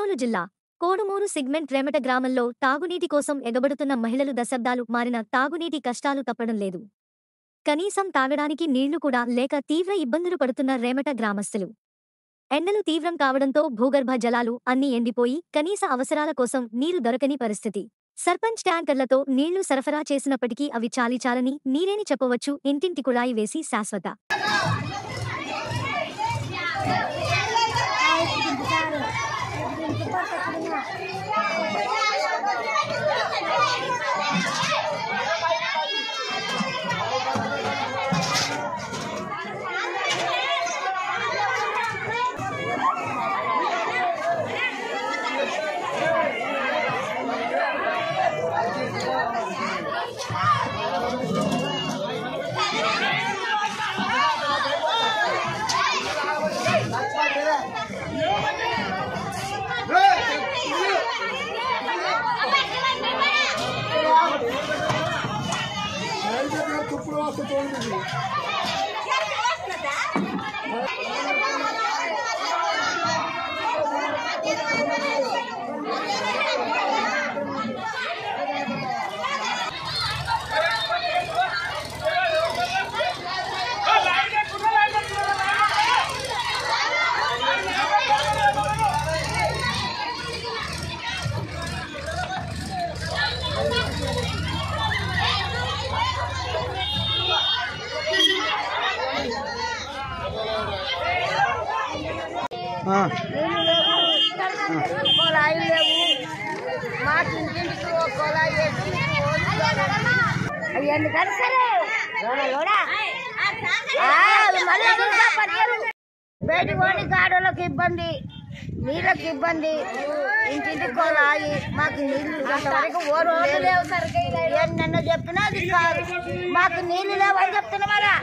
కర్నూలు జిల్లా కోడుమూరు సిగ్మెంట్ రేమట గ్రామంలో తాగునీటి కోసం ఎగబడుతున్న మహిళలు దశాబ్దాలు మారిన తాగునీటి కష్టాలు తప్పడం లేదు. కనీసం తాగడానికి నీళ్లు కూడా లేక తీవ్ర ఇబ్బందులు పడుతున్న రేమట గ్రామస్తులు. ఎండలు తీవ్రం కావడంతో భూగర్భ జలాలు అన్నీ ఎండిపోయి కనీస అవసరాల కోసం నీరు దొరకని పరిస్థితి. సర్పంచ్ ట్యాంకర్లతో నీళ్లు సరఫరా చేసినప్పటికీ అవి చాలని నీరేని చెప్పవచ్చు. ఇంటింటి కుళాయి వేసి శాశ్వత కొలాయి లేవు. మాకు ఇంటింటికి ఒక కొలాయి వేసి ఎందుకంటే సరే బయటికి పోనీ గాడోళ్ళకి ఇబ్బంది, నీళ్ళకి ఇబ్బంది, ఇంటింటి కొలాయి. మాకు నీళ్ళు అంతవరకు ఓ రోజు లేవు. సరిగ్గా ఏంటన్నా చెప్పినా అది కాదు. మాకు నీళ్ళు లేవని చెప్తున్నా.